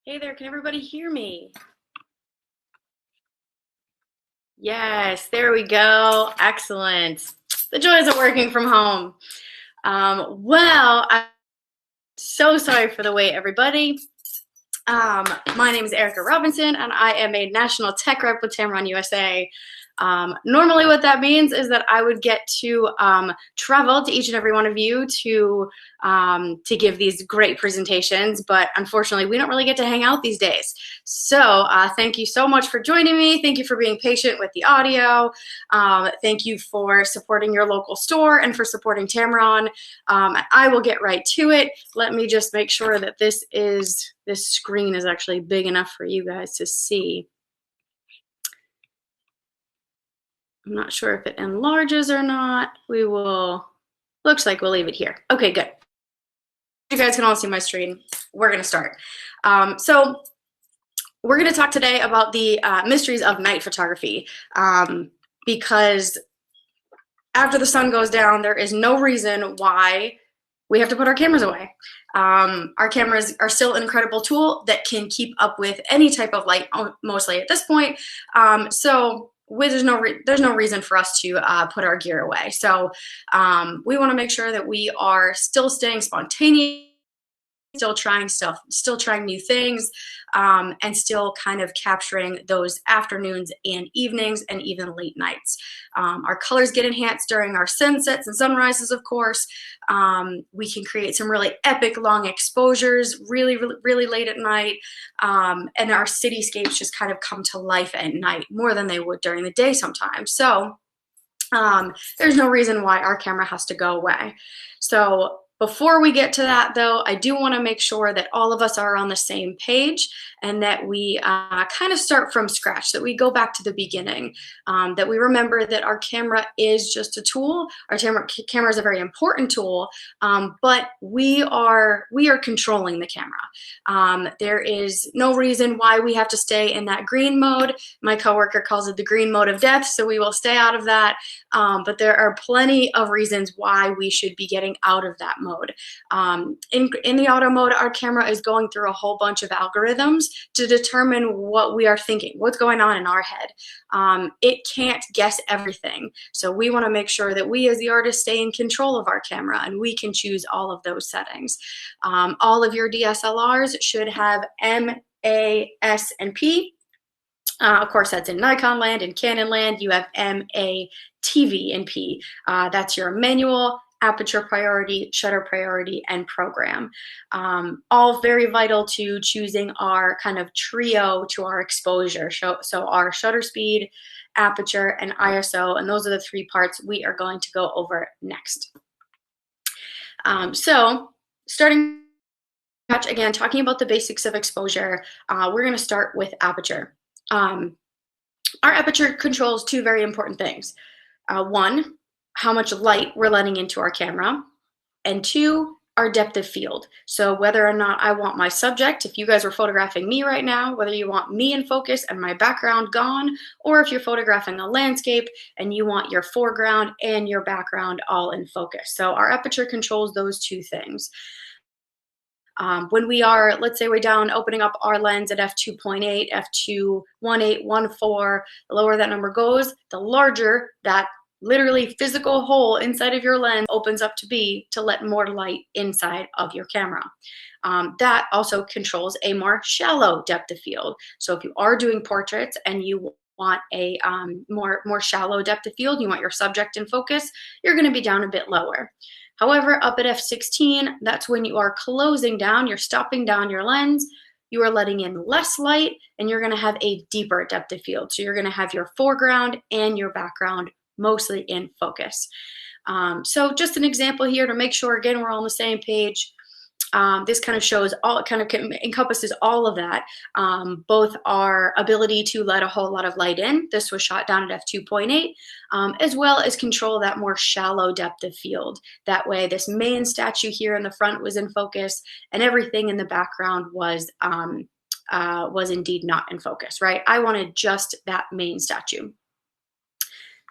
Hey there, can everybody hear me? Yes, there we go. Excellent. The joys of working from home. I'm so sorry for the wait, everybody. My name is Erica Robinson, and I am a national tech rep with Tamron USA. Normally, what that means is that I would get to travel to each and every one of you to give these great presentations, but unfortunately, we don't really get to hang out these days. So thank you so much for joining me. Thank you for being patient with the audio. Thank you for supporting your local store and for supporting Tamron. I will get right to it. Let me just make sure that this screen is actually big enough for you guys to see. I'm not sure if it enlarges or not. Looks like we'll leave it here. Okay, good. You guys can all see my screen. We're gonna start. So we're gonna talk today about the mysteries of night photography, because after the sun goes down, there is no reason why we have to put our cameras away. Our cameras are still an incredible tool that can keep up with any type of light, mostly at this point. There's no reason for us to put our gear away. So we want to make sure that we are still staying spontaneous, still trying new things, and still kind of capturing those afternoons and evenings and even late nights. Our colors get enhanced during our sunsets and sunrises, of course. We can create some really epic long exposures really, really, really late at night. And our cityscapes just kind of come to life at night more than they would during the day sometimes. So there's no reason why our camera has to go away. So before we get to that, though, I do want to make sure that all of us are on the same page and that we kind of start from scratch, that we go back to the beginning, that we remember that our camera is just a tool. Our camera is a very important tool, but we are controlling the camera. There is no reason why we have to stay in that green mode. My coworker calls it the green mode of death, so we will stay out of that. But there are plenty of reasons why we should be getting out of that mode. In the auto mode, our camera is going through a whole bunch of algorithms to determine what we are thinking, what's going on in our head. It can't guess everything. So we want to make sure that we as the artist stay in control of our camera and we can choose all of those settings. All of your DSLRs should have M, A, S, and P. Of course, that's in Nikon land. In Canon land, you have M, A, TV, and P. That's your manual, aperture priority, shutter priority, and program. All very vital to choosing our kind of trio to our exposure. So our shutter speed, aperture, and ISO, and those are the three parts we are going to go over next. So starting again, talking about the basics of exposure, we're going to start with aperture. Our aperture controls two very important things. One, how much light we're letting into our camera, and two, our depth of field. So whether or not I want my subject, if you guys were photographing me right now, whether you want me in focus and my background gone, or if you're photographing a landscape and you want your foreground and your background all in focus. So our aperture controls those two things. When we are, let's say we're down opening up our lens at f2.8, f2.18, 1.4, the lower that number goes, the larger that literally physical hole inside of your lens opens up to be to let more light inside of your camera. That also controls a more shallow depth of field. So if you are doing portraits and you want a more shallow depth of field, you want your subject in focus, you're going to be down a bit lower. However, up at f16, that's when you are closing down, you're stopping down your lens, you are letting in less light, and you're going to have a deeper depth of field. So you're going to have your foreground and your background mostly in focus. So just an example here to make sure, again, we're all on the same page. This kind of shows encompasses all of that, both our ability to let a whole lot of light in. This was shot down at f2.8, as well as control that more shallow depth of field. That way, this main statue here in the front was in focus, and everything in the background was indeed not in focus, right? I wanted just that main statue.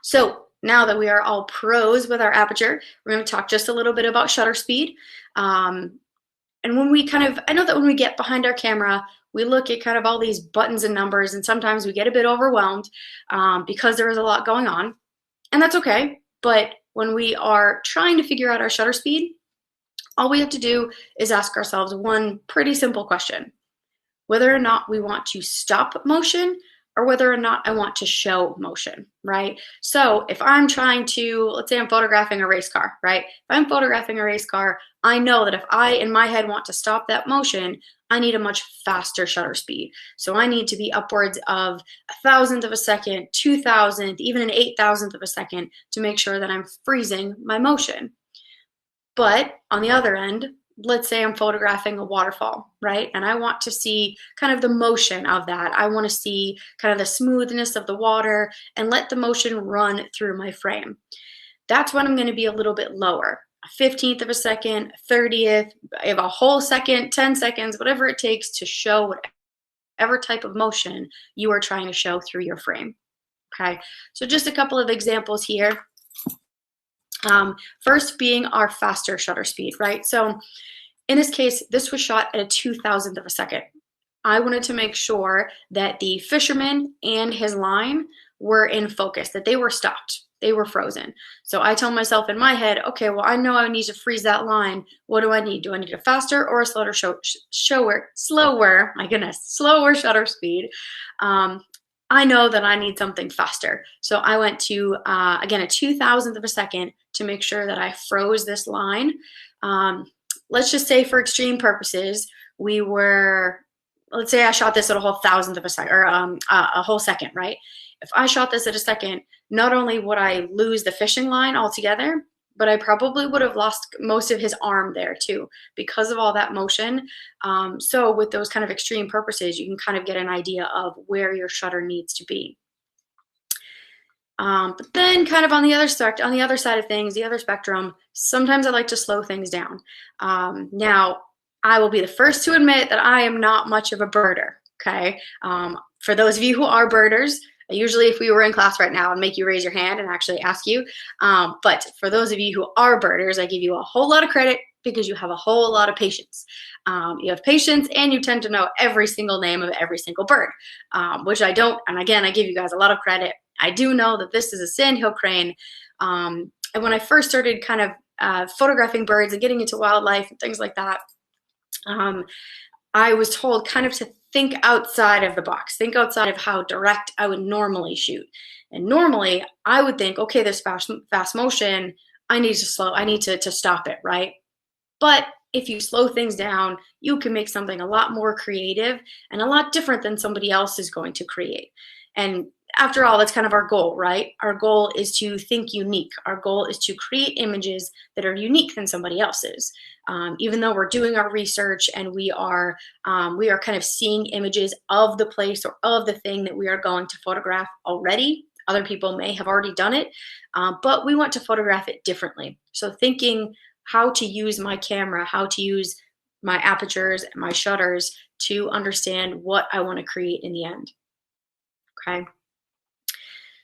So now that we are all pros with our aperture, we're going to talk just a little bit about shutter speed. And when we I know that when we get behind our camera, we look at kind of all these buttons and numbers, and sometimes we get a bit overwhelmed because there is a lot going on, and that's okay. But when we are trying to figure out our shutter speed, all we have to do is ask ourselves one pretty simple question: whether or not we want to stop motion or whether or not I want to show motion, right? So if I'm trying to, let's say I'm photographing a race car, right? If I'm photographing a race car, I know that if I, in my head, want to stop that motion, I need a much faster shutter speed. So I need to be upwards of 1,000th of a second, 2,000th, even an 8,000th of a second to make sure that I'm freezing my motion. But on the other end, let's say I'm photographing a waterfall, right? And I want to see kind of the motion of that. I want to see kind of the smoothness of the water and let the motion run through my frame. That's when I'm going to be a little bit lower. A 15th of a second, 30th, I have a whole second, 10 seconds, whatever it takes to show whatever type of motion you are trying to show through your frame. Okay, so just a couple of examples here. First being our faster shutter speed, right? So in this case, this was shot at a 2,000th of a second. I wanted to make sure that the fisherman and his line were in focus, that they were stopped, they were frozen. So I tell myself in my head, okay, well, I know I need to freeze that line. What do I need? Do I need a faster or a slower slower shutter speed? I know that I need something faster. So I went to, again, a 2,000th of a second to make sure that I froze this line. Let's just say for extreme purposes, let's say I shot this at a whole 1,000th of a second, or a whole second, right? If I shot this at a second, not only would I lose the fishing line altogether, but I probably would have lost most of his arm there too because of all that motion. So with those kind of extreme purposes, you can kind of get an idea of where your shutter needs to be. But then kind of on the other side of things, the other spectrum, sometimes I like to slow things down. Now, I will be the first to admit that I am not much of a birder, okay? For those of you who are birders, usually if we were in class right now, I'd make you raise your hand and actually ask you. But for those of you who are birders, I give you a whole lot of credit because you have a whole lot of patience. You have patience and you tend to know every single name of every single bird, which I don't. And again, I give you guys a lot of credit. I do know that this is a sandhill crane. And when I first started kind of photographing birds and getting into wildlife and things like that, I was told kind of to think outside of the box, think outside of how direct I would normally shoot. And normally I would think, okay, this fast motion, I need to stop it, right? But if you slow things down, you can make something a lot more creative and a lot different than somebody else is going to create. And after all, that's kind of our goal, right? Our goal is to think unique. Our goal is to create images that are unique than somebody else's. Even though we're doing our research and we are kind of seeing images of the place or of the thing that we are going to photograph already. Other people may have already done it, but we want to photograph it differently. So thinking how to use my camera, how to use my apertures and my shutters to understand what I want to create in the end. Okay.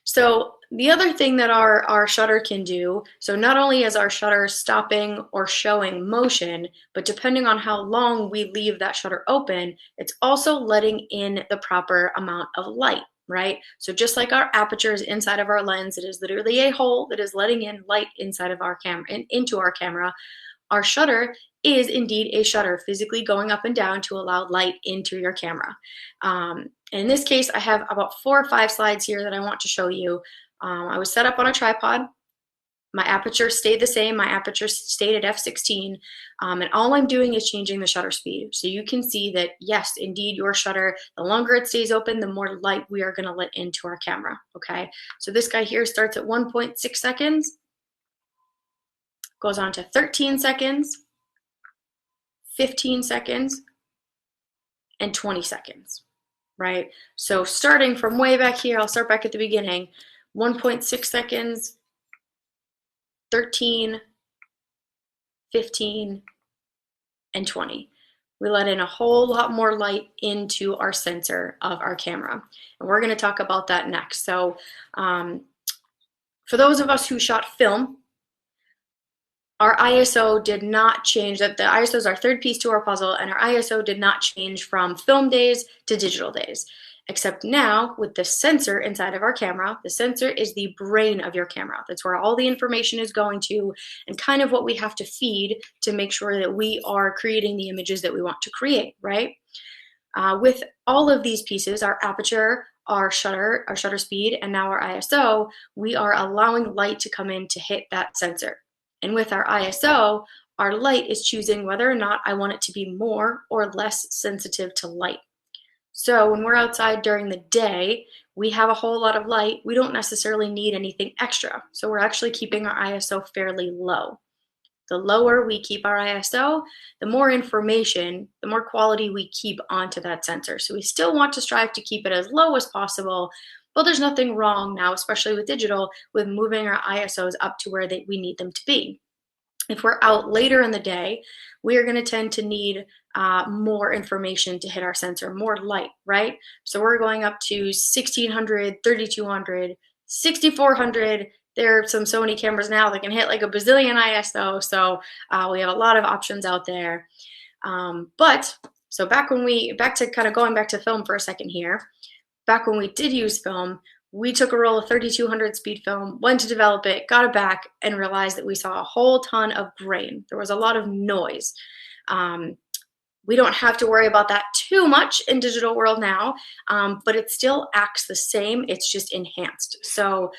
So the other thing that our shutter can do, so not only is our shutter stopping or showing motion, but depending on how long we leave that shutter open, it's also letting in the proper amount of light, right? So just like our aperture is inside of our lens, it is literally a hole that is letting in light inside of our camera and into our camera. Our shutter is indeed a shutter physically going up and down to allow light into your camera. In this case, I have about 4 or 5 slides here that I want to show you. I was set up on a tripod. My aperture stayed the same. My aperture stayed at f16. And all I'm doing is changing the shutter speed. So you can see that, yes, indeed, your shutter, the longer it stays open, the more light we are going to let into our camera. Okay. So this guy here starts at 1.6 seconds, goes on to 13 seconds, 15 seconds, and 20 seconds, right? So starting from way back here, I'll start back at the beginning, 1.6 seconds, 13, 15, and 20. We let in a whole lot more light into our sensor of our camera. And we're gonna talk about that next. So for those of us who shot film, our ISO did not change. That the ISO is our third piece to our puzzle, and our ISO did not change from film days to digital days. Except now, with the sensor inside of our camera, the sensor is the brain of your camera. That's where all the information is going to, and kind of what we have to feed to make sure that we are creating the images that we want to create, right? With all of these pieces, our aperture, our shutter speed, and now our ISO, we are allowing light to come in to hit that sensor. And with our ISO, our light is choosing whether or not I want it to be more or less sensitive to light. So when we're outside during the day, we have a whole lot of light. We don't necessarily need anything extra. So we're actually keeping our ISO fairly low. The lower we keep our ISO, the more information, the more quality we keep onto that sensor. So we still want to strive to keep it as low as possible, but there's nothing wrong now, especially with digital, with moving our ISOs up to where we need them to be. If we're out later in the day, we are going to tend to need more information to hit our sensor, more light, right? So we're going up to 1600, 3200, 6400. There are some Sony cameras now that can hit like a bazillion ISO, so we have a lot of options out there. Back to kind of going back to film for a second here, back when we did use film, we took a roll of 3200 speed film, went to develop it, got it back, and realized that we saw a whole ton of grain. There was a lot of noise. We don't have to worry about that too much in digital world now, but it still acts the same. It's just enhanced. So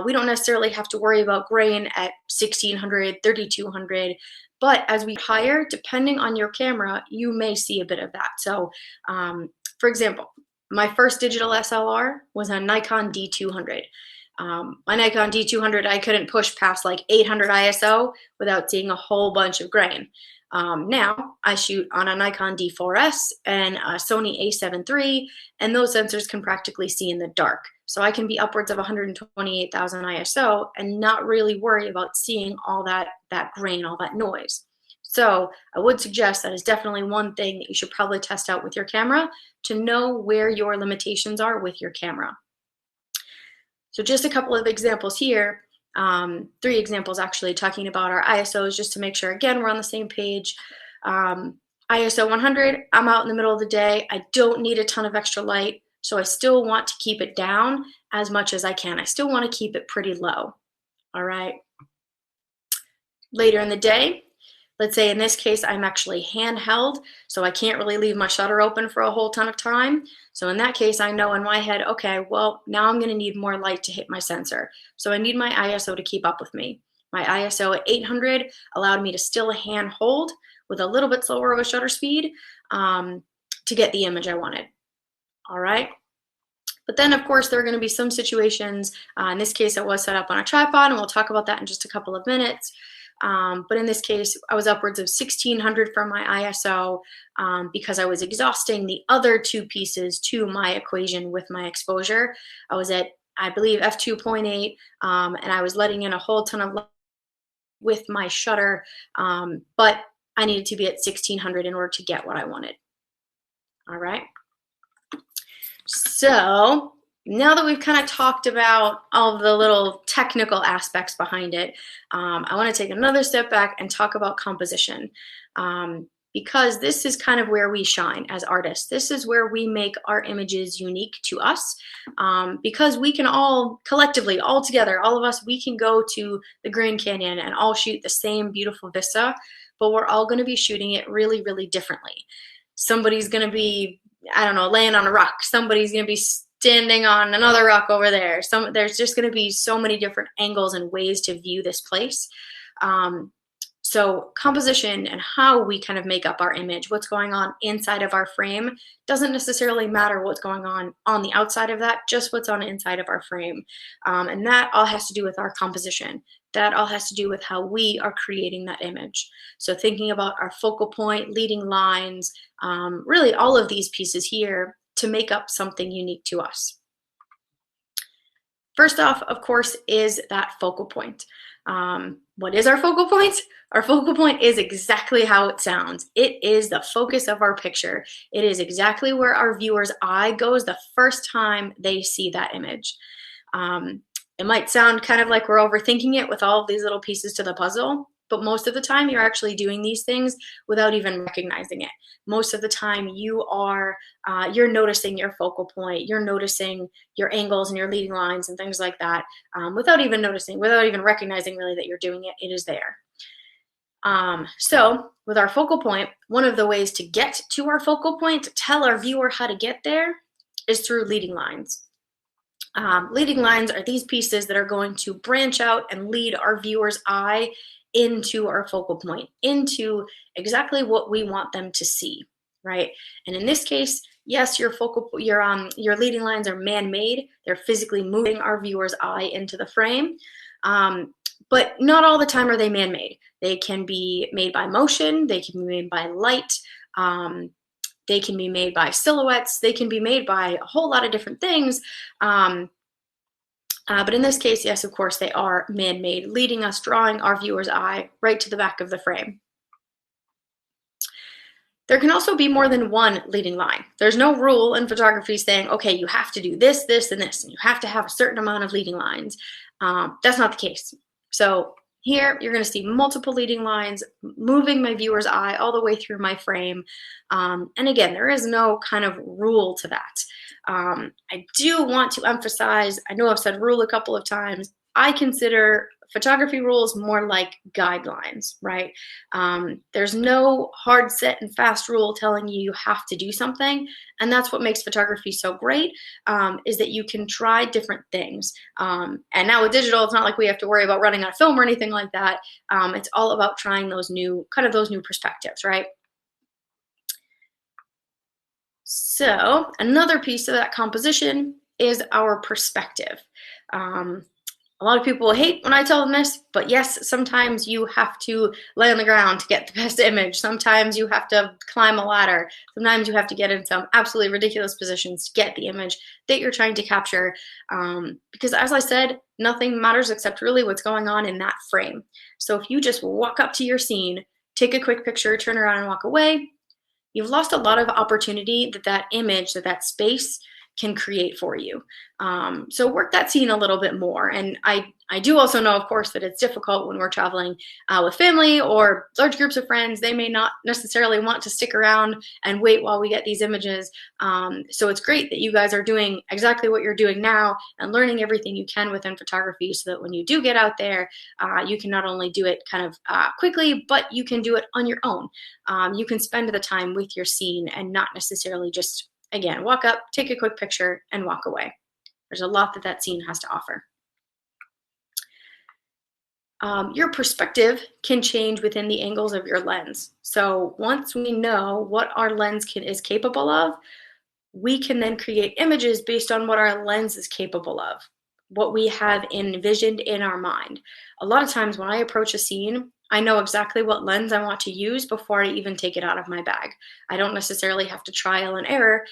we don't necessarily have to worry about grain at 1600, 3200, but as we higher, depending on your camera, you may see a bit of that. So for example, my first digital SLR was a Nikon D200. My Nikon D200, I couldn't push past like 800 ISO without seeing a whole bunch of grain. Now I shoot on a Nikon D4S and a Sony a7 III, and those sensors can practically see in the dark. So I can be upwards of 128,000 ISO and not really worry about seeing all that grain, all that noise. So I would suggest that is definitely one thing that you should probably test out with your camera to know where your limitations are with your camera. So just a couple of examples here, 3 examples actually talking about our ISOs just to make sure, again, we're on the same page. ISO 100, I'm out in the middle of the day. I don't need a ton of extra light, so I still want to keep it down as much as I can. I still want to keep it pretty low, all right? Later in the day, let's say in this case, I'm actually handheld, so I can't really leave my shutter open for a whole ton of time. So in that case, I know in my head, okay, well, now I'm gonna need more light to hit my sensor. So I need my ISO to keep up with me. My ISO at 800 allowed me to still hand hold with a little bit slower of a shutter speed to get the image I wanted, all right? But then, of course, there are going to be some situations, in this case, it was set up on a tripod, and we'll talk about that in just a couple of minutes. But in this case, I was upwards of 1600 for my ISO because I was exhausting the other 2 pieces to my equation with my exposure. I was at, I believe, f2.8, and I was letting in a whole ton of light with my shutter, but I needed to be at 1600 in order to get what I wanted. All right. So now that we've kind of talked about all of the little technical aspects behind it, I want to take another step back and talk about composition, because this is kind of where we shine as artists. This is where we make our images unique to us, because we can all collectively, all together, all of us, we can go to the Grand Canyon and all shoot the same beautiful vista, but we're all going to be shooting it really, really differently. Somebody's going to be, I don't know, laying on a rock. Somebody's going to be standing on another rock over there. There's just going to be so many different angles and ways to view this place. So composition and how we kind of make up our image, what's going on inside of our frame, doesn't necessarily matter what's going on the outside of that, just what's on the inside of our frame. And that all has to do with our composition. That all has to do with how we are creating that image. So thinking about our focal point, leading lines, really all of these pieces here to make up something unique to us. First off, of course, is that focal point. What is our focal point? Our focal point is exactly how it sounds. It is the focus of our picture. It is exactly where our viewer's eye goes the first time they see that image. It might sound kind of like we're overthinking it with all of these little pieces to the puzzle, but most of the time you're actually doing these things without even recognizing it. Most of the time you're noticing your focal point, you're noticing your angles and your leading lines and things like that, without even recognizing really that you're doing it. It is there. So with our focal point, one of the ways to get to our focal point, to tell our viewer how to get there, is through leading lines. Leading lines are these pieces that are going to branch out and lead our viewer's eye into our focal point, into exactly what we want them to see, right? And in this case, yes, your leading lines are man-made. They're physically moving our viewer's eye into the frame. But not all the time are they man-made. They can be made by motion. They can be made by light. They can be made by silhouettes. They can be made by a whole lot of different things. But in this case, yes, of course, they are man-made, leading us, drawing our viewer's eye right to the back of the frame. There can also be more than one leading line. There's no rule in photography saying, okay, you have to do this, this, and this, and you have to have a certain amount of leading lines. That's not the case. So here, you're going to see multiple leading lines moving my viewer's eye all the way through my frame. And again, there is no kind of rule to that. I do want to emphasize, I know I've said rule a couple of times, I consider photography rules more like guidelines, right? There's no hard set and fast rule telling you you have to do something. And that's what makes photography so great, is that you can try different things. And now with digital, it's not like we have to worry about running out of film or anything like that. It's all about trying those new perspectives, right? So another piece of that composition is our perspective. A lot of people hate when I tell them this, but yes, sometimes you have to lay on the ground to get the best image. Sometimes you have to climb a ladder. Sometimes you have to get in some absolutely ridiculous positions to get the image that you're trying to capture. Because as I said, nothing matters except really what's going on in that frame. So if you just walk up to your scene, take a quick picture, turn around and walk away, you've lost a lot of opportunity that image, that space can create for you. So work that scene a little bit more. And I do also know, of course, that it's difficult when we're traveling with family or large groups of friends. They may not necessarily want to stick around and wait while we get these images. So it's great that you guys are doing exactly what you're doing now and learning everything you can within photography, so that when you do get out there, you can not only do it kind of quickly, but you can do it on your own. You can spend the time with your scene and not necessarily just, again, walk up, take a quick picture, and walk away. There's a lot that scene has to offer. Your perspective can change within the angles of your lens. So once we know what our lens is capable of, we can then create images based on what our lens is capable of, what we have envisioned in our mind. A lot of times when I approach a scene, I know exactly what lens I want to use before I even take it out of my bag. I don't necessarily have to trial and error.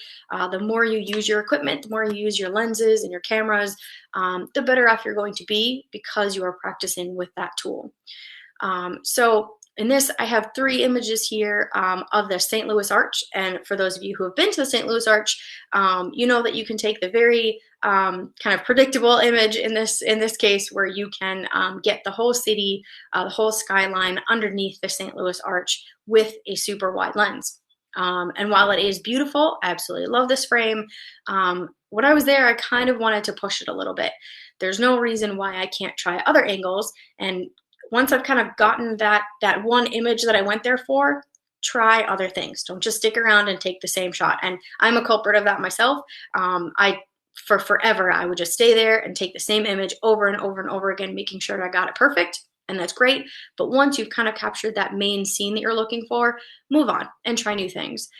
The more you use your equipment, the more you use your lenses and your cameras, the better off you're going to be, because you are practicing with that tool. So in this, I have 3 images here of the St. Louis Arch. And for those of you who have been to the St. Louis Arch, you know that you can take the very kind of predictable image in this case, where you can get the whole city, the whole skyline underneath the St. Louis Arch with a super wide lens. And while it is beautiful, I absolutely love this frame. When I was there, I kind of wanted to push it a little bit. There's no reason why I can't try other angles. And once I've kind of gotten that one image that I went there for, try other things. Don't just stick around and take the same shot. And I'm a culprit of that myself. For forever, I would just stay there and take the same image over and over and over again, making sure I got it perfect. And that's great. But once you've kind of captured that main scene that you're looking for, move on and try new things.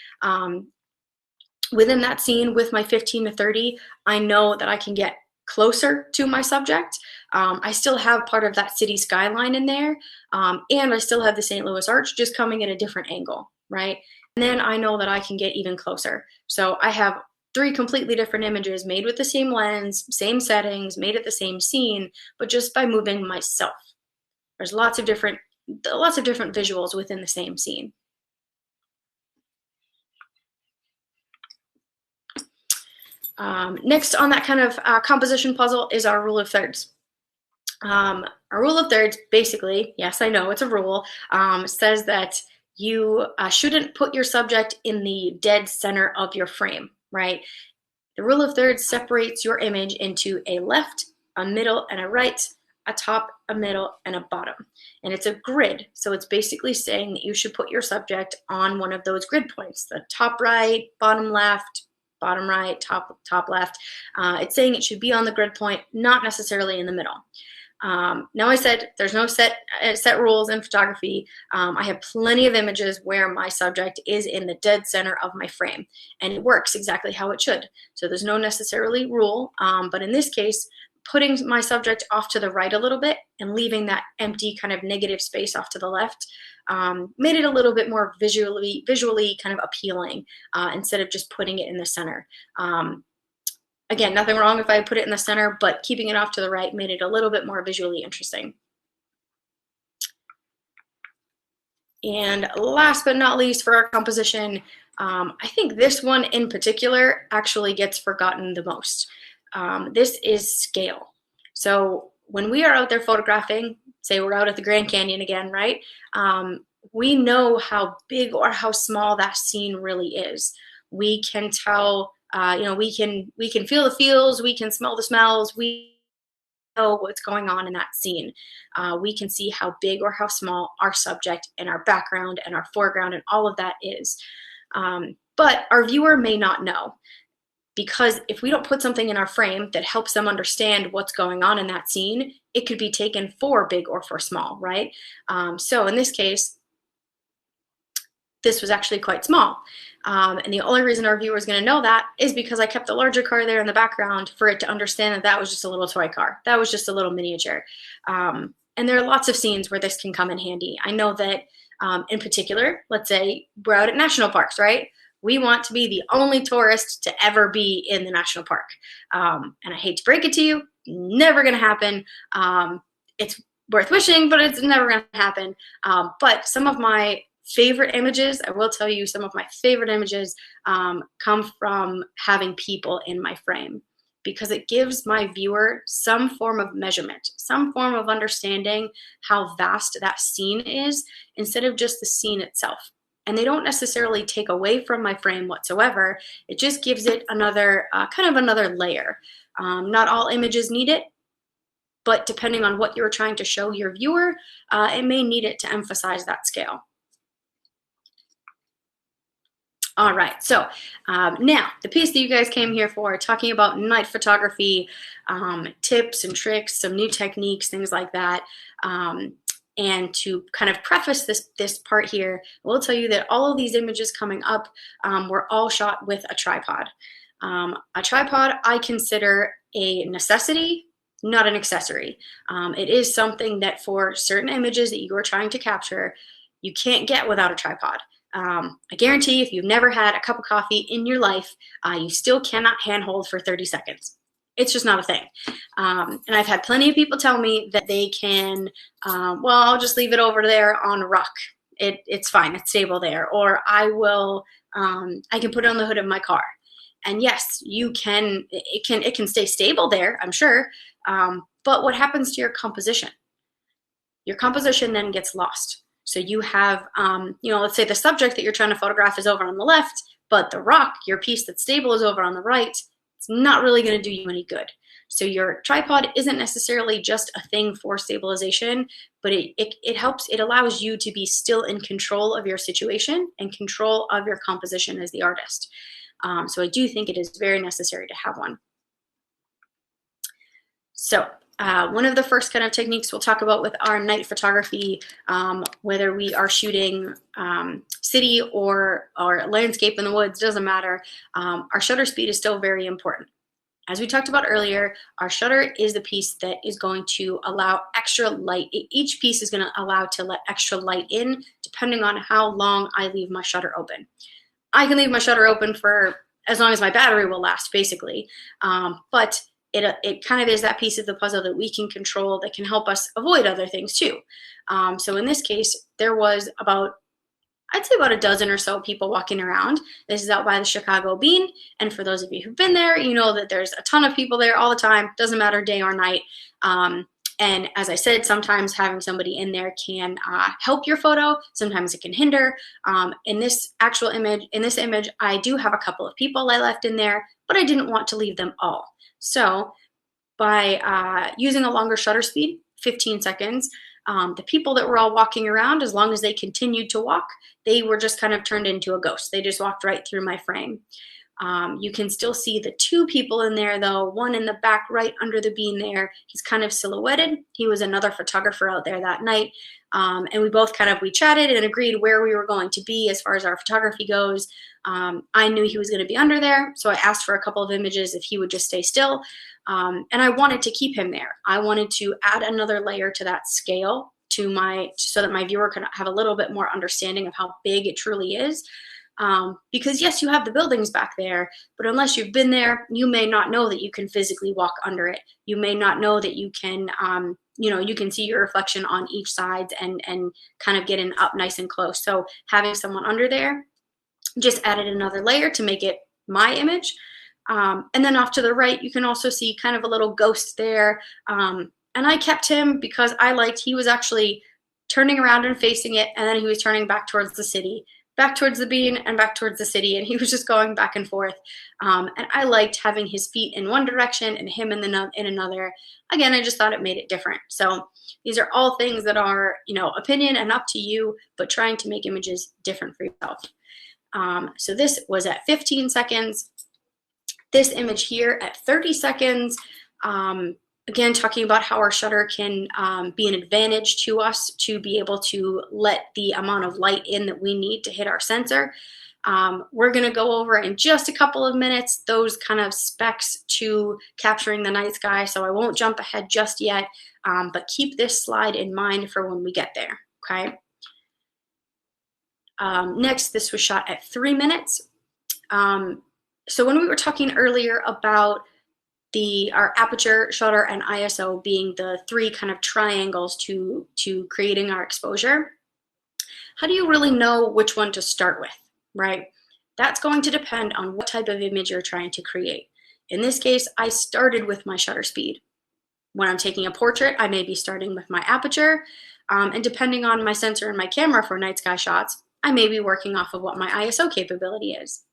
Within that scene with my 15 to 30, I know that I can get closer to my subject. I still have part of that city skyline in there, and I still have the St. Louis Arch, just coming at a different angle, right? And then I know that I can get even closer. So I have 3 completely different images made with the same lens, same settings, made at the same scene, but just by moving myself. There's lots of different visuals within the same scene. Next on that kind of composition puzzle is our rule of thirds. A rule of thirds, basically, yes, I know it's a rule, says that you shouldn't put your subject in the dead center of your frame, right? The rule of thirds separates your image into a left, a middle, and a right, a top, a middle, and a bottom. And it's a grid, so it's basically saying that you should put your subject on one of those grid points, the top right, bottom left, bottom right, top left. It's saying it should be on the grid point, not necessarily in the middle. Now I said there's no set rules in photography. I have plenty of images where my subject is in the dead center of my frame, and it works exactly how it should. So there's no necessarily rule, but in this case, putting my subject off to the right a little bit and leaving that empty kind of negative space off to the left made it a little bit more visually kind of appealing instead of just putting it in the center. Again, nothing wrong if I put it in the center, but keeping it off to the right made it a little bit more visually interesting. And last but not least for our composition, I think this one in particular actually gets forgotten the most. This is scale. So when we are out there photographing, say we're out at the Grand Canyon again, right? We know how big or how small that scene really is. We can tell, we can feel the feels, we can smell the smells, we know what's going on in that scene. We can see how big or how small our subject and our background and our foreground and all of that is. But our viewer may not know, because if we don't put something in our frame that helps them understand what's going on in that scene, it could be taken for big or for small, right? So in this case, this was actually quite small. And the only reason our viewer is going to know that is because I kept the larger car there in the background for it to understand that that was just a little toy car. That was just a little miniature. And there are lots of scenes where this can come in handy. I know that in particular, let's say we're out at national parks, right? We want to be the only tourist to ever be in the national park. And I hate to break it to you, never going to happen. It's worth wishing, but it's never going to happen. But some of my favorite images, I will tell you, some of my favorite images come from having people in my frame, because it gives my viewer some form of measurement, some form of understanding how vast that scene is instead of just the scene itself. And they don't necessarily take away from my frame whatsoever. It just gives it another kind of another layer. Not all images need it, but depending on what you're trying to show your viewer, it may need it to emphasize that scale. All right, so now the piece that you guys came here for, talking about night photography, tips and tricks, some new techniques, things like that. And to kind of preface this part here, I will tell you that all of these images coming up were all shot with a tripod. A tripod I consider a necessity, not an accessory. It is something that for certain images that you are trying to capture, you can't get without a tripod. I guarantee if you've never had a cup of coffee in your life, you still cannot handhold for 30 seconds. It's just not a thing. And I've had plenty of people tell me that they can, well, I'll just leave it over there on a rock. It's fine, it's stable there. Or I can put it on the hood of my car. And yes, you can, it can stay stable there, I'm sure. But what happens to your composition? Your composition then gets lost. So you have, let's say the subject that you're trying to photograph is over on the left, but the rock, your piece that's stable, is over on the right. It's not really going to do you any good. So your tripod isn't necessarily just a thing for stabilization, but it helps, it allows you to be still in control of your situation and control of your composition as the artist. So I do think it is very necessary to have one. So one of the first kind of techniques we'll talk about with our night photography, whether we are shooting city or landscape in the woods, doesn't matter. Our shutter speed is still very important. As we talked about earlier, our shutter is the piece that is going to allow extra light. Each piece is going to allow to let extra light in depending on how long I leave my shutter open. I can leave my shutter open for as long as my battery will last, basically. But it kind of is that piece of the puzzle that we can control that can help us avoid other things too. So in this case, there was I'd say about a dozen or so people walking around. This is out by the Chicago Bean. And for those of you who've been there, you know that there's a ton of people there all the time. Doesn't matter day or night. And And as I said, sometimes having somebody in there can help your photo. Sometimes it can hinder. In this image, I do have a couple of people I left in there, but I didn't want to leave them all. So by using a longer shutter speed, 15 seconds, the people that were all walking around, as long as they continued to walk, they were just kind of turned into a ghost. They just walked right through my frame. You can still see the two people in there though, one in the back right under the beam there. He's kind of silhouetted. He was another photographer out there that night. And we both we chatted and agreed where we were going to be as far as our photography goes. I knew he was going to be under there, so I asked for a couple of images if he would just stay still. And I wanted to keep him there. I wanted to add another layer to that scale so that my viewer could have a little bit more understanding of how big it truly is. Because yes, you have the buildings back there, but unless you've been there, you may not know that you can physically walk under it. You may not know that you can, you can see your reflection on each side and kind of get in up nice and close. So having someone under there just added another layer to make it my image. And then off to the right, you can also see kind of a little ghost there. And I kept him because he was actually turning around and facing it, and then he was turning back towards the city, back towards the bean and back towards the city, and he was just going back and forth. And I liked having his feet in one direction and him in another. Again, I just thought it made it different. So these are all things that are, opinion and up to you, but trying to make images different for yourself. So this was at 15 seconds. This image here at 30 seconds. Again, talking about how our shutter can be an advantage to us to be able to let the amount of light in that we need to hit our sensor. We're going to go over in just a couple of minutes those kind of specs to capturing the night sky, so I won't jump ahead just yet, but keep this slide in mind for when we get there, okay? Next, this was shot at 3 minutes. So when we were talking earlier about our aperture, shutter, and ISO being the three kind of triangles to creating our exposure, how do you really know which one to start with, right? That's going to depend on what type of image you're trying to create. In this case, I started with my shutter speed. When I'm taking a portrait, I may be starting with my aperture, and depending on my sensor and my camera for night sky shots, I may be working off of what my ISO capability is.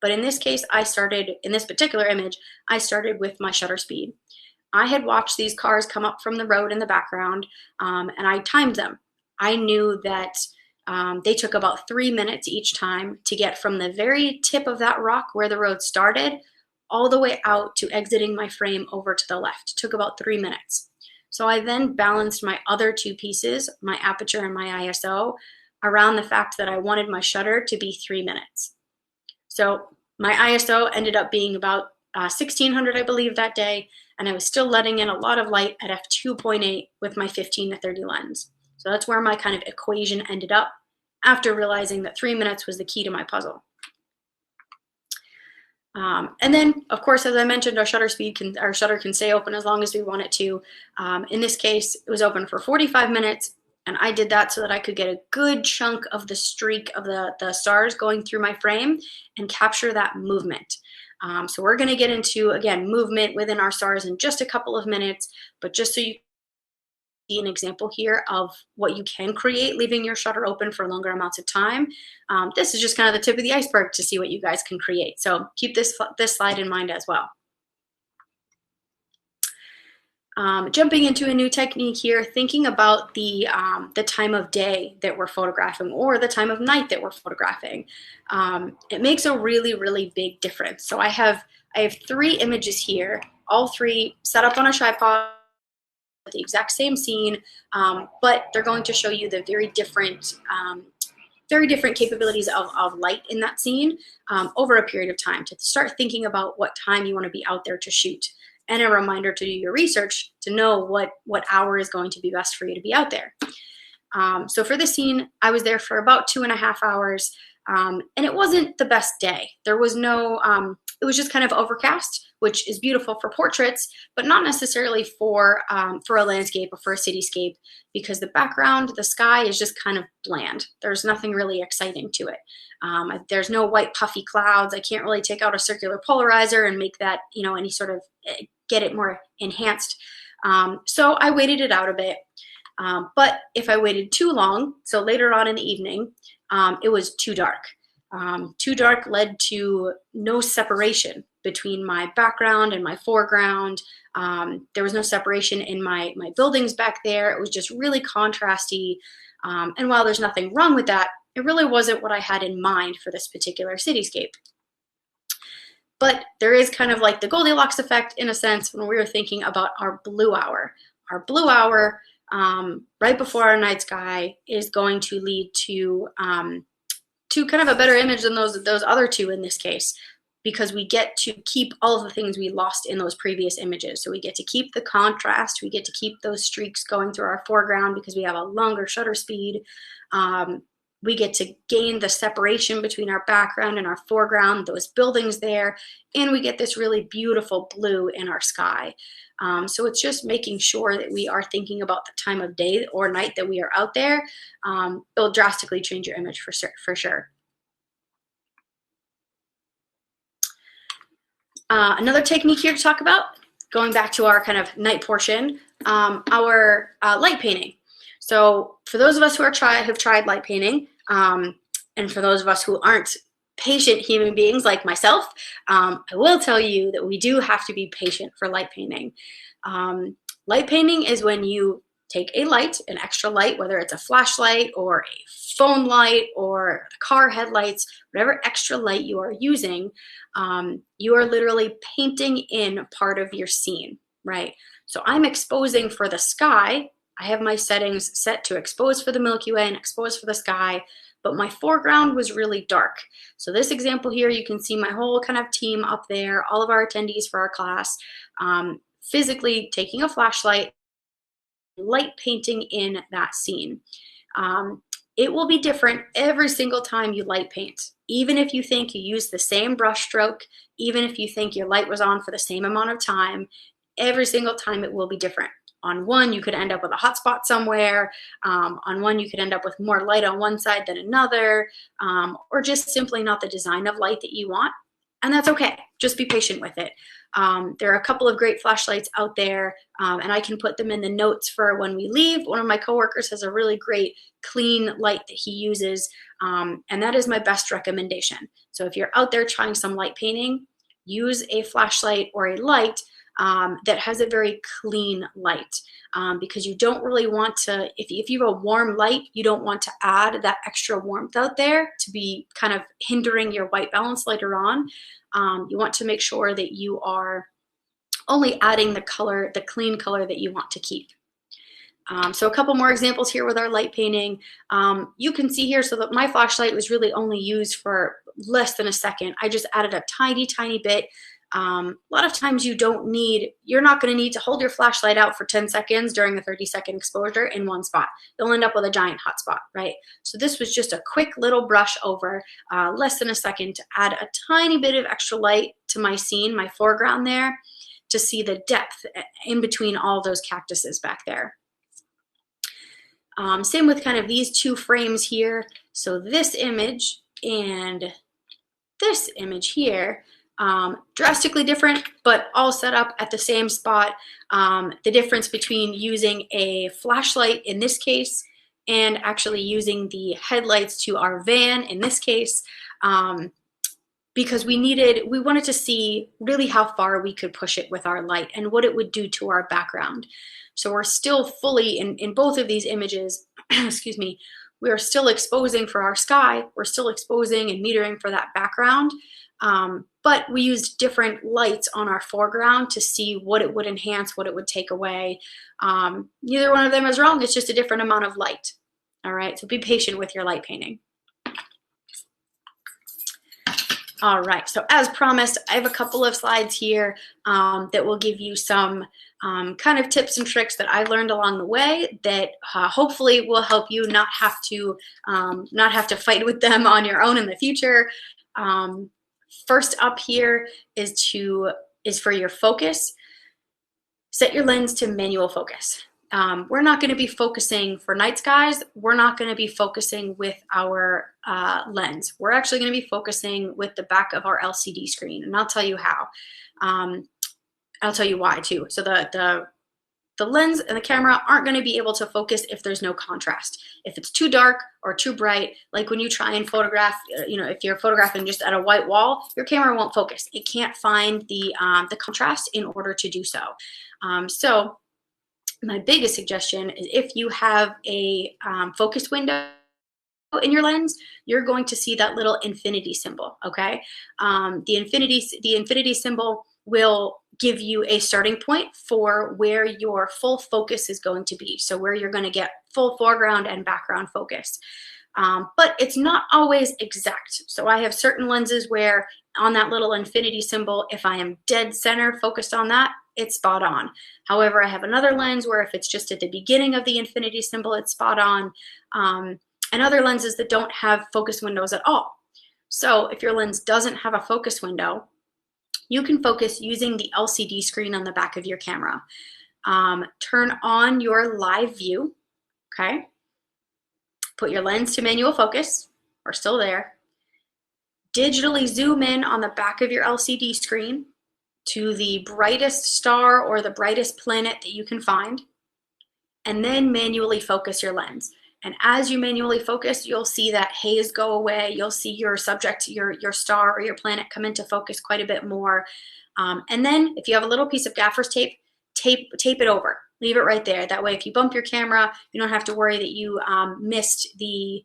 But in this case, in this particular image, I started with my shutter speed. I had watched these cars come up from the road in the background, and I timed them. I knew that they took about 3 minutes each time to get from the very tip of that rock where the road started all the way out to exiting my frame over to the left. It took about 3 minutes. So I then balanced my other two pieces, my aperture and my ISO, around the fact that I wanted my shutter to be 3 minutes. So my ISO ended up being about 1600, I believe, that day, and I was still letting in a lot of light at f2.8 with my 15 to 30 lens. So that's where my kind of equation ended up after realizing that 3 minutes was the key to my puzzle. And then, of course, as I mentioned, our shutter can stay open as long as we want it to. In this case, it was open for 45 minutes. And I did that so that I could get a good chunk of the streak of the stars going through my frame and capture that movement. So we're going to get into, again, movement within our stars in just a couple of minutes, but just so you see an example here of what you can create, leaving your shutter open for longer amounts of time. This is just kind of the tip of the iceberg to see what you guys can create. So keep this slide in mind as well. Jumping into a new technique here, thinking about the time of day that we're photographing or the time of night that we're photographing. It makes a really, really big difference. So I have 3 images here, all 3 set up on a tripod, the exact same scene, but they're going to show you the very different capabilities of light in that scene over a period of time to start thinking about what time you want to be out there to shoot. And a reminder to do your research to know what hour is going to be best for you to be out there. So for this scene, I was there for about 2.5 hours, and it wasn't the best day. There was no, it was just kind of overcast, which is beautiful for portraits, but not necessarily for a landscape or for a cityscape, because the background, the sky is just kind of bland. There's nothing really exciting to it. There's no white puffy clouds. I can't really take out a circular polarizer and make that, any sort of, get it more enhanced. So I waited it out a bit. But if I waited too long, so later on in the evening, it was too dark. Too dark led to no separation between my background and my foreground. There was no separation in my buildings back there. It was just really contrasty. And while there's nothing wrong with that, it really wasn't what I had in mind for this particular cityscape. But there is kind of like the Goldilocks effect in a sense when we were thinking about our blue hour. Our blue hour right before our night sky is going to lead to kind of a better image than those other two in this case, because we get to keep all of the things we lost in those previous images. So we get to keep the contrast, we get to keep those streaks going through our foreground because we have a longer shutter speed. We get to gain the separation between our background and our foreground, those buildings there, and we get this really beautiful blue in our sky. So it's just making sure that we are thinking about the time of day or night that we are out there. It'll drastically change your image for sure. Another technique here to talk about, going back to our kind of night portion, our light painting. So for those of us who have tried light painting, and for those of us who aren't patient human beings like myself, I will tell you that we do have to be patient for light painting. Light painting is when you take a light, an extra light, whether it's a flashlight or a phone light or car headlights, whatever extra light you are using, you are literally painting in part of your scene, right? So I'm exposing for the sky. I have my settings set to expose for the Milky Way and expose for the sky, but my foreground was really dark. So this example here, you can see my whole kind of team up there, all of our attendees for our class, physically taking a flashlight, light painting in that scene. It will be different every single time you light paint. Even if you think you used the same brush stroke, even if you think your light was on for the same amount of time, every single time it will be different. On one, you could end up with a hot spot somewhere. On one, you could end up with more light on one side than another, or just simply not the design of light that you want. And that's okay. Just be patient with it. There are a couple of great flashlights out there, and I can put them in the notes for when we leave. One of my coworkers has a really great clean light that he uses, and that is my best recommendation. So if you're out there trying some light painting, use a flashlight or a light that has a very clean light, because you don't really want to, if you have a warm light, you don't want to add that extra warmth out there to be kind of hindering your white balance later on. You want to make sure that you are only adding the color, the clean color that you want to keep. So a couple more examples here with our light painting. You can see here, so that my flashlight was really only used for less than a second. I just added a tiny, tiny bit. A lot of times you're not going to need to hold your flashlight out for 10 seconds during a 30-second exposure in one spot. You'll end up with a giant hot spot, right? So this was just a quick little brush over, less than a second, to add a tiny bit of extra light to my scene, my foreground there, to see the depth in between all those cactuses back there. Same with kind of these two frames here. So this image and this image here, drastically different, but all set up at the same spot. The difference between using a flashlight in this case and actually using the headlights to our van in this case, because we wanted to see really how far we could push it with our light and what it would do to our background. So we're still fully, in both of these images, excuse me, we are still exposing for our sky, we're still exposing and metering for that background, but we used different lights on our foreground to see what it would enhance, what it would take away. Neither one of them is wrong, it's just a different amount of light. All right, so be patient with your light painting. All right, so as promised, I have a couple of slides here that will give you some kind of tips and tricks that I learned along the way that hopefully will help you not have to fight with them on your own in the future. First up here is for your focus. Set your lens to manual focus. We're not going to be focusing for night skies. We're not going to be focusing with our lens. We're actually going to be focusing with the back of our LCD screen, and I'll tell you how. I'll tell you why too. So the the lens and the camera aren't going to be able to focus if there's no contrast. If it's too dark or too bright, like when you try and photograph, if you're photographing just at a white wall, your camera won't focus. It can't find the contrast in order to do so. So my biggest suggestion is if you have a focus window in your lens, you're going to see that little infinity symbol, okay? The infinity symbol will give you a starting point for where your full focus is going to be. So where you're going to get full foreground and background focus. But it's not always exact. So I have certain lenses where on that little infinity symbol, if I am dead center focused on that, it's spot on. However, I have another lens where if it's just at the beginning of the infinity symbol, it's spot on. And other lenses that don't have focus windows at all. So if your lens doesn't have a focus window, you can focus using the LCD screen on the back of your camera. Turn on your live view, okay? Put your lens to manual focus, we're still there. Digitally zoom in on the back of your LCD screen to the brightest star or the brightest planet that you can find, and then manually focus your lens. And as you manually focus, you'll see that haze go away. You'll see your subject, your star or your planet come into focus quite a bit more. And then if you have a little piece of gaffer's tape, tape it over. Leave it right there. That way, if you bump your camera, you don't have to worry that you missed the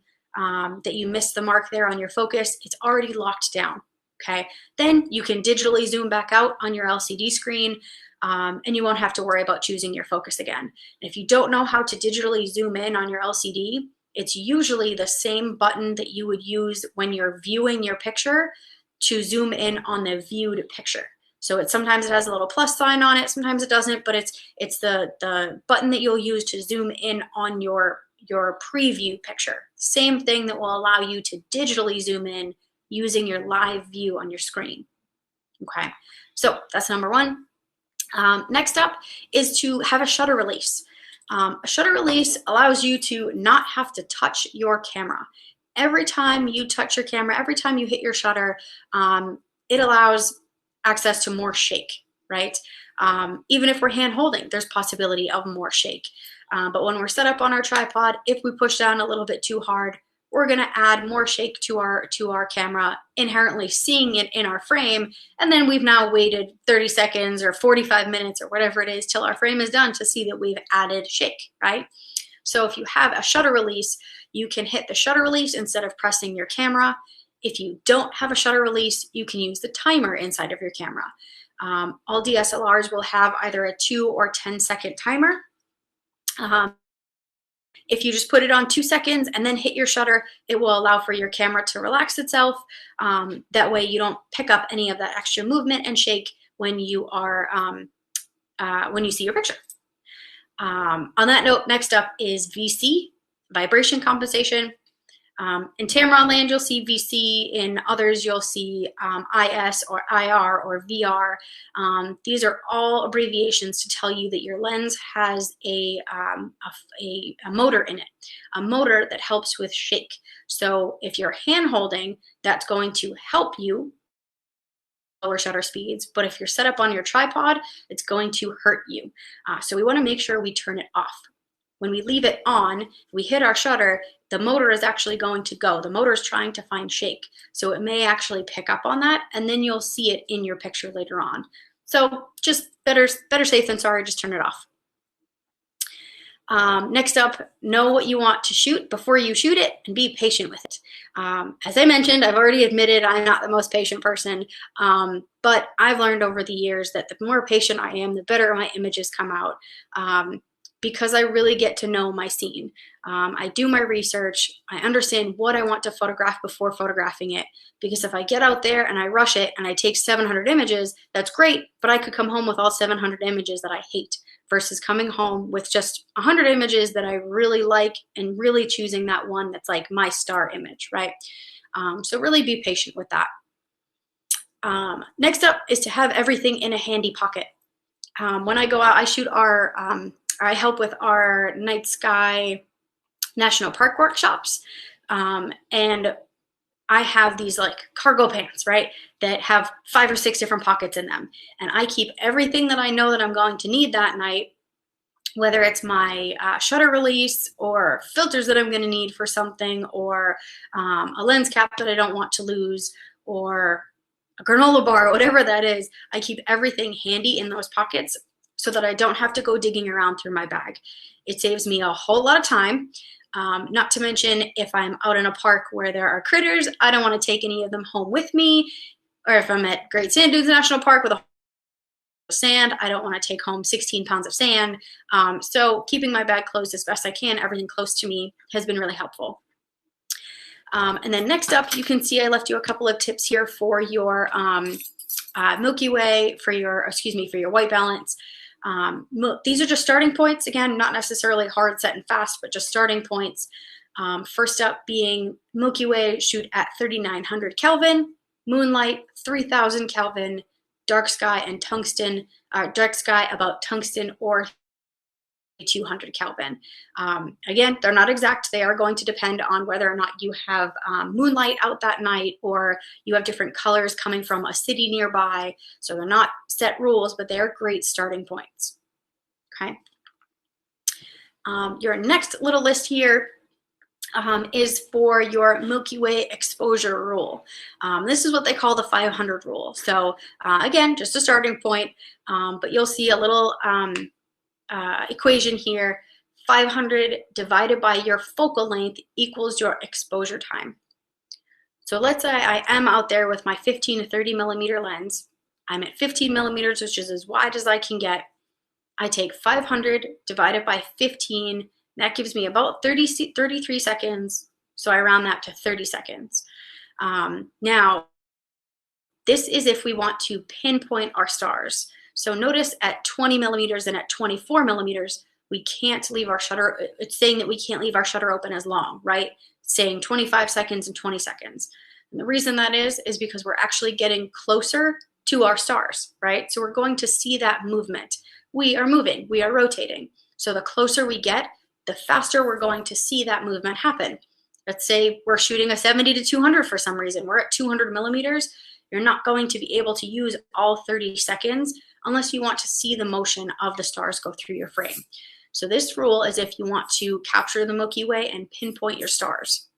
mark there on your focus. It's already locked down. Okay. Then you can digitally zoom back out on your LCD screen. And you won't have to worry about choosing your focus again. And if you don't know how to digitally zoom in on your LCD, it's usually the same button that you would use when you're viewing your picture to zoom in on the viewed picture. So sometimes it has a little plus sign on it, sometimes it doesn't, but it's the button that you'll use to zoom in on your preview picture. Same thing that will allow you to digitally zoom in using your live view on your screen. Okay, so that's number one. Next up is to have a shutter release. A shutter release allows you to not have to touch your camera. Every time you touch your camera, every time you hit your shutter, it allows access to more shake, right? Even if we're hand holding, there's possibility of more shake. But when we're set up on our tripod, if we push down a little bit too hard, we're going to add more shake to our camera, inherently seeing it in our frame, and then we've now waited 30 seconds or 45 minutes or whatever it is till our frame is done to see that we've added shake, right? So if you have a shutter release, you can hit the shutter release instead of pressing your camera. If you don't have a shutter release, you can use the timer inside of your camera. All DSLRs will have either a 2 or 10-second timer. If you just put it on 2 seconds and then hit your shutter, it will allow for your camera to relax itself. That way you don't pick up any of that extra movement and shake when you are when you see your picture. On that note, next up is VC, vibration compensation. In Tamron land, you'll see VC. In others, you'll see IS or IR or VR. These are all abbreviations to tell you that your lens has a motor in it, a motor that helps with shake. So if you're hand holding, that's going to help you lower shutter speeds. But if you're set up on your tripod, it's going to hurt you. So we want to make sure we turn it off. When we leave it on, we hit our shutter, the motor is actually going to go. The motor is trying to find shake. So it may actually pick up on that, and then you'll see it in your picture later on. So just better safe than sorry, just turn it off. Next up, know what you want to shoot before you shoot it and be patient with it. As I mentioned, I've already admitted I'm not the most patient person, but I've learned over the years that the more patient I am, the better my images come out. Because I really get to know my scene. I do my research. I understand what I want to photograph before photographing it. Because if I get out there and I rush it and I take 700 images, that's great, but I could come home with all 700 images that I hate versus coming home with just 100 images that I really like and really choosing that one that's like my star image, right? So really be patient with that. Next up is to have everything in a handy pocket. When I go out, I shoot I help with our night sky national park workshops. And I have these like cargo pants, right, that have 5 or 6 different pockets in them. And I keep everything that I know that I'm going to need that night whether it's my shutter release or filters that I'm going to need for something, or a lens cap that I don't want to lose, or a granola bar, whatever that is. I keep everything handy in those pockets so that I don't have to go digging around through my bag. It saves me a whole lot of time. Not to mention, if I'm out in a park where there are critters, I don't want to take any of them home with me. Or if I'm at Great Sand Dunes National Park with a sand, I don't want to take home 16 pounds of sand. So keeping my bag closed as best I can, everything close to me, has been really helpful. And then next up, you can see I left you a couple of tips here for your Milky Way, for your white balance. These are just starting points. Again, not necessarily hard, set, and fast, but just starting points. First up being Milky Way, shoot at 3,900 Kelvin, moonlight 3,000 Kelvin, dark sky and tungsten, dark sky about tungsten or 200 Kelvin. Again, they're not exact. They are going to depend on whether or not you have moonlight out that night, or you have different colors coming from a city nearby. So they're not set rules, but they are great starting points. Okay. Your next little list here is for your Milky Way exposure rule. This is what they call the 500 rule. So again, just a starting point, but you'll see a little equation here. 500 divided by your focal length equals your exposure time. So let's say I am out there with my 15 to 30 millimeter lens. I'm at 15 millimeters, which is as wide as I can get. I take 500 divided by 15. That gives me about 33 seconds. So I round that to 30 seconds. Now, this is if we want to pinpoint our stars. So notice at 20 millimeters and at 24 millimeters, we can't leave our shutter. It's saying that we can't leave our shutter open as long, right? It's saying 25 seconds and 20 seconds. And the reason that is because we're actually getting closer to our stars, right? So we're going to see that movement. We are moving, we are rotating. So the closer we get, the faster we're going to see that movement happen. Let's say we're shooting a 70 to 200 for some reason. We're at 200 millimeters. You're not going to be able to use all 30 seconds unless you want to see the motion of the stars go through your frame. So this rule is if you want to capture the Milky Way and pinpoint your stars.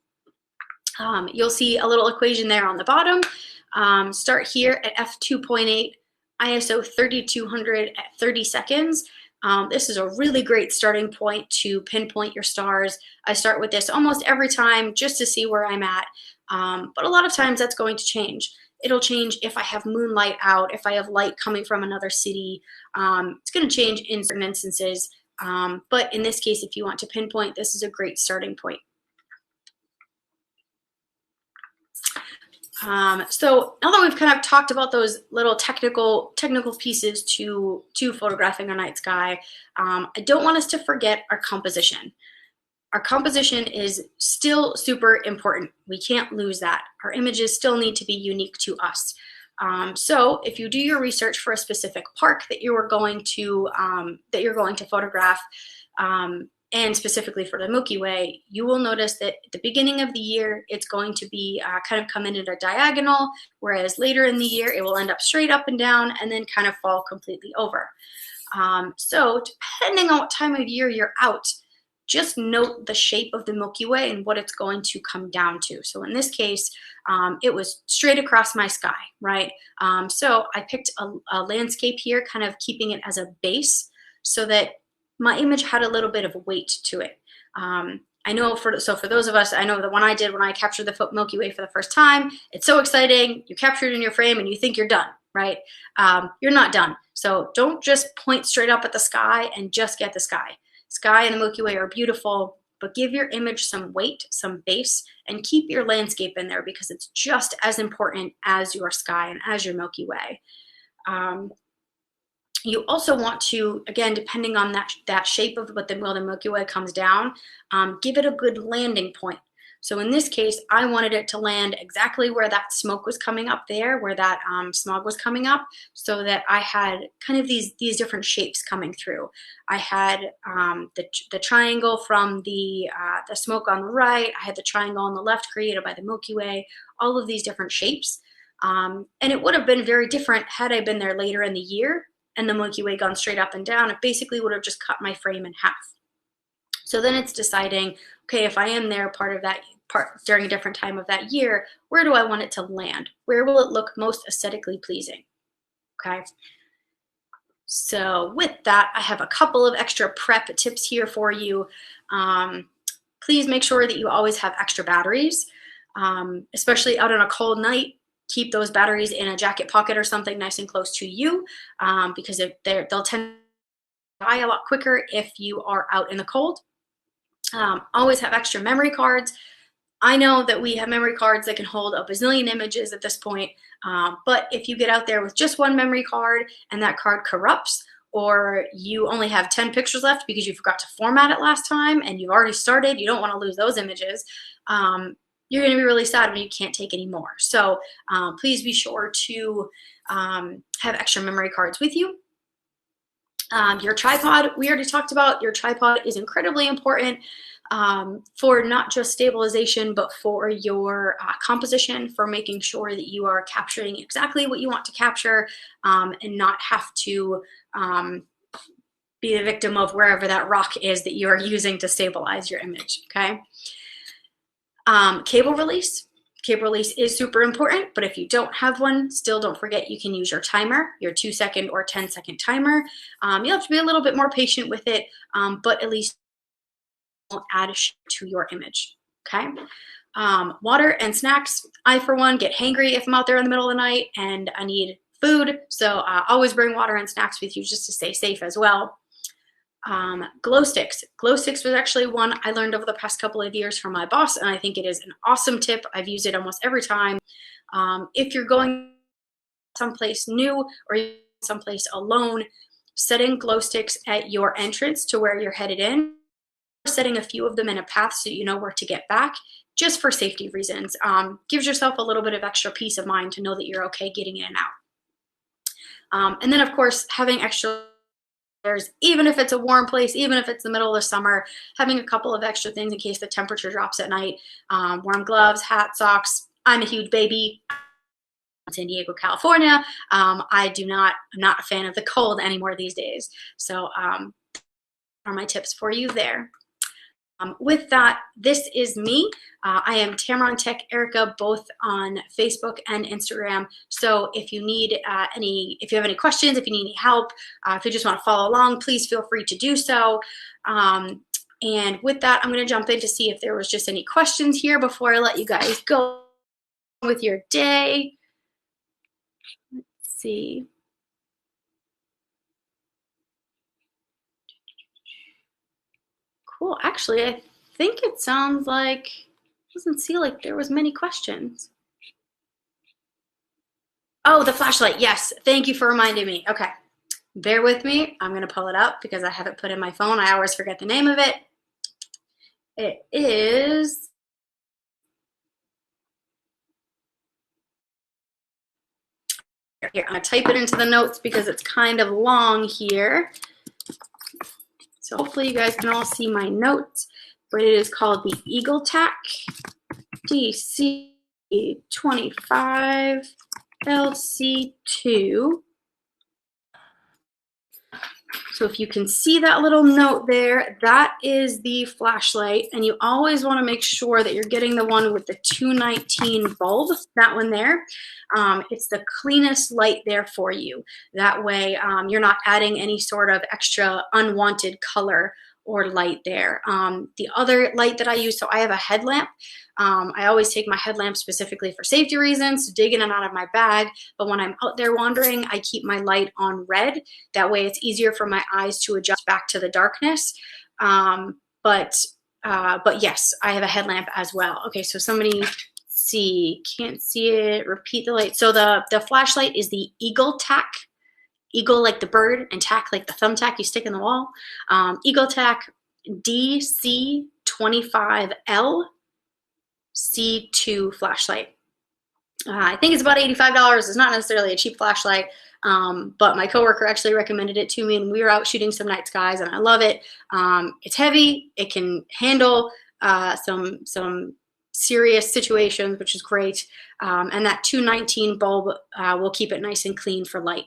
You'll see a little equation there on the bottom. Start here at f2.8, ISO 3200 at 30 seconds. This is a really great starting point to pinpoint your stars. I start with this almost every time just to see where I'm at, but a lot of times that's going to change. It'll change if I have moonlight out, if I have light coming from another city. It's going to change in certain instances, but in this case, if you want to pinpoint, this is a great starting point. So now that we've kind of talked about those little technical pieces to photographing our night sky, I don't want us to forget our composition. Our composition is still super important. We can't lose that. Our images still need to be unique to us. So if you do your research for a specific park that you're going to photograph, and specifically for the Milky Way, you will notice that at the beginning of the year, it's going to be kind of come in at a diagonal, whereas later in the year, it will end up straight up and down and then kind of fall completely over. So depending on what time of year you're out, just note the shape of the Milky Way and what it's going to come down to. So in this case, it was straight across my sky, right? So I picked a landscape here, kind of keeping it as a base so that my image had a little bit of weight to it. I know for those of us, I know the one I did when I captured the Milky Way for the first time, it's so exciting. You capture it in your frame and you think you're done, right? You're not done. So don't just point straight up at the sky and just get the sky. Sky and the Milky Way are beautiful, but give your image some weight, some base, and keep your landscape in there because it's just as important as your sky and as your Milky Way. You also want to, again, depending on that shape of what the Milky Way comes down, give it a good landing point. So in this case, I wanted it to land exactly where that smoke was coming up there, where that smog was coming up, so that I had kind of these different shapes coming through. I had the triangle from the smoke on the right. I had the triangle on the left created by the Milky Way, all of these different shapes. And it would have been very different had I been there later in the year. and the Milky Way gone straight up and down, it basically would have just cut my frame in half. So then it's deciding, okay, if I am there during a different time of that year, where do I want it to land? Where will it look most aesthetically pleasing? Okay. So with that, I have a couple of extra prep tips here for you. Please make sure that you always have extra batteries, especially out on a cold night. Keep those batteries in a jacket pocket or something nice and close to you, because they'll tend to die a lot quicker if you are out in the cold. Always have extra memory cards. I know that we have memory cards that can hold a bazillion images at this point, but if you get out there with just one memory card and that card corrupts, or you only have 10 pictures left because you forgot to format it last time and you've already started, you don't want to lose those images, you're going to be really sad when you can't take any more. So please be sure to have extra memory cards with you. Your tripod, we already talked about. Your tripod is incredibly important for not just stabilization, but for your composition, for making sure that you are capturing exactly what you want to capture, and not have to be the victim of wherever that rock is that you are using to stabilize your image, okay? Cable release. Cable release is super important, but if you don't have one, still don't forget you can use your timer, your 2-second or 10-second timer. You'll have to be a little bit more patient with it, but at least don't add to your image, okay? Water and snacks. I, for one, get hangry if I'm out there in the middle of the night and I need food, so always bring water and snacks with you just to stay safe as well. Glow sticks. Glow sticks was actually one I learned over the past couple of years from my boss, and I think it is an awesome tip. I've used it almost every time. If you're going someplace new or someplace alone, setting glow sticks at your entrance to where you're headed in, setting a few of them in a path so you know where to get back, just for safety reasons. Gives yourself a little bit of extra peace of mind to know that you're okay getting in and out. And then, of course, having extra, even if it's a warm place, even if it's the middle of the summer, having a couple of extra things in case the temperature drops at night. Warm gloves, hat, socks. I'm a huge baby. San Diego, California. I'm not a fan of the cold anymore these days. So are my tips for you there. With that, this is me. I am Tamron Tech Erica, both on Facebook and Instagram. So if you need if you have any questions, if you need any help, if you just want to follow along, please feel free to do so. And with that, I'm going to jump in to see if there was just any questions here before I let you guys go with your day. Let's see. Cool. Actually, I think it sounds like, doesn't seem like there was many questions. Oh, the flashlight. Yes. Thank you for reminding me. Okay. Bear with me. I'm going to pull it up because I have it put in my phone. I always forget the name of it. It is here. I'm going to type it into the notes because it's kind of long here. So hopefully you guys can all see my notes, but it is called the Eagle Tack DC25 LC2. So if you can see that little note there, that is the flashlight, and you always want to make sure that you're getting the one with the 219 bulb, that one there. It's the cleanest light there for you. That way you're not adding any sort of extra unwanted color or light there. The other light that I use, so I have a headlamp. I always take my headlamp specifically for safety reasons, to dig in and out of my bag, but when I'm out there wandering, I keep my light on red. That way it's easier for my eyes to adjust back to the darkness. But yes, I have a headlamp as well. Okay, so somebody can't see it, repeat the light. So the flashlight is the Eagle Tack. Eagle like the bird, and tack like the thumbtack you stick in the wall. Eagle Tack DC25L C2 flashlight. I think it's about $85. It's not necessarily a cheap flashlight, but my coworker actually recommended it to me, and we were out shooting some night skies, and I love it. It's heavy. It can handle some serious situations, which is great. And that 219 bulb will keep it nice and clean for light.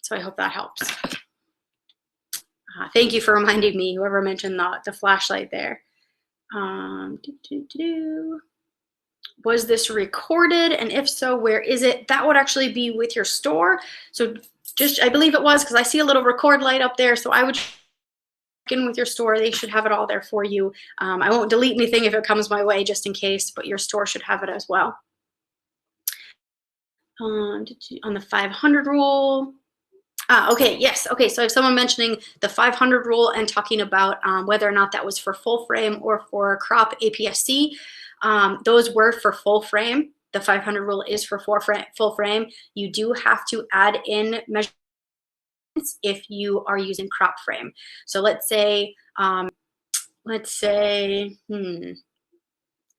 So I hope that helps. Thank you for reminding me, whoever mentioned the flashlight there. Was this recorded? And if so, where is it? That would actually be with your store. So I believe it was, because I see a little record light up there. So I would check in with your store. They should have it all there for you. I won't delete anything if it comes my way, just in case, but your store should have it as well. On the 500 rule. Okay, yes. Okay, so I have someone mentioning the 500 rule and talking about whether or not that was for full frame or for crop APS-C. Those were for full frame. The 500 rule is for full frame. You do have to add in measurements if you are using crop frame. So let's say,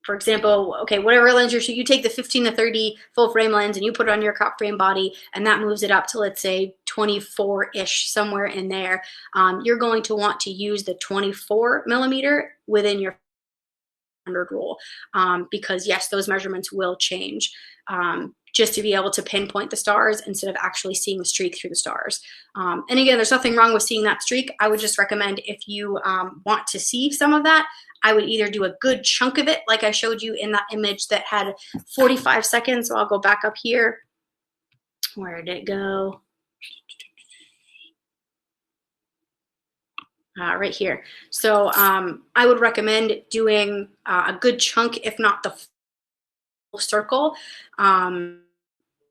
for example, okay, whatever lens you're shooting, you take the 15 to 30 full frame lens and you put it on your crop frame body, and that moves it up to, let's say, 24-ish, somewhere in there. You're going to want to use the 24 millimeter within your 100 rule, because yes, those measurements will change, just to be able to pinpoint the stars instead of actually seeing the streak through the stars. And again, there's nothing wrong with seeing that streak. I would just recommend, if you want to see some of that, I would either do a good chunk of it, like I showed you in that image that had 45 seconds. So I'll go back up here. Where did it go? Right here. So I would recommend doing a good chunk, if not the full circle,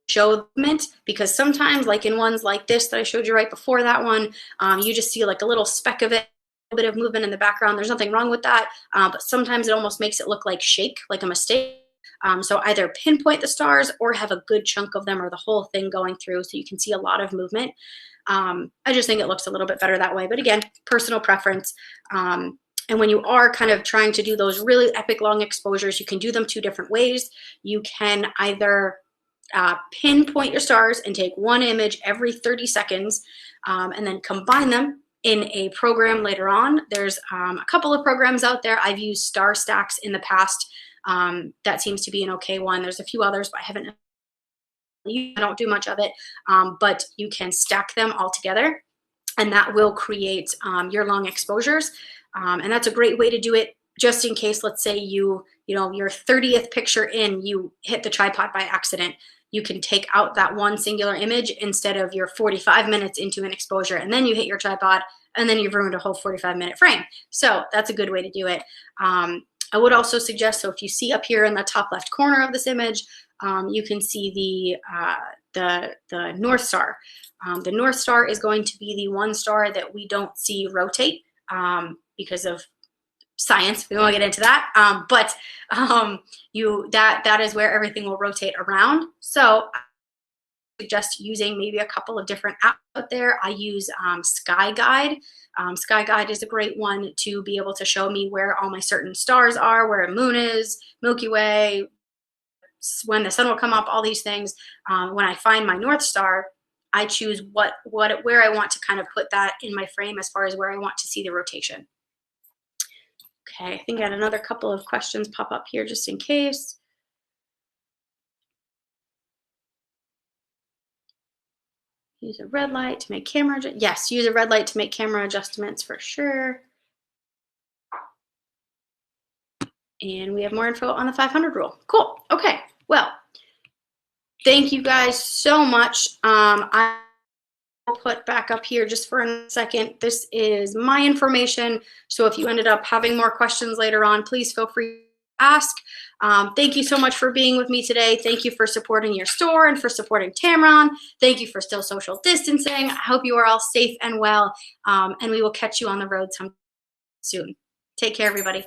show movement, because sometimes, like in ones like this that I showed you right before that one, you just see like a little speck of it, a bit of movement in the background. There's nothing wrong with that, but sometimes it almost makes it look like shake, like a mistake. So either pinpoint the stars or have a good chunk of them, or the whole thing going through, so you can see a lot of movement. I just think it looks a little bit better that way, but again, personal preference. And when you are kind of trying to do those really epic long exposures, you can do them two different ways. You can either pinpoint your stars and take one image every 30 seconds, and then combine them in a program later on. There's a couple of programs out there. I've used Star Stacks in the past. That seems to be an okay one. There's a few others, but I don't do much of it, but you can stack them all together, and that will create your long exposures. And that's a great way to do it, just in case, let's say your 30th picture in, you hit the tripod by accident. You can take out that one singular image instead of your 45 minutes into an exposure, and then you hit your tripod, and then you've ruined a whole 45-minute frame. So that's a good way to do it. I would also suggest, so if you see up here in the top left corner of this image, you can see the North Star. The North Star is going to be the one star that we don't see rotate because of science. We won't get into that, but that is where everything will rotate around. So I suggest using maybe a couple of different apps out there. I use Sky Guide. Sky Guide is a great one to be able to show me where all my certain stars are, where a moon is, Milky Way, when the sun will come up, all these things. When I find my North Star, I choose where I want to kind of put that in my frame as far as where I want to see the rotation. Okay, I think I had another couple of questions pop up here just in case. Use a red light to make camera, yes, use a red light to make camera adjustments for sure. And we have more info on the 500 rule. Cool, okay, well, thank you guys so much. I will put back up here just for a second. This is my information, so if you ended up having more questions later on, please feel free to ask. Thank you so much for being with me today. Thank you for supporting your store and for supporting Tamron. Thank you for still social distancing. I hope you are all safe and well, and we will catch you on the road soon. Take care, everybody.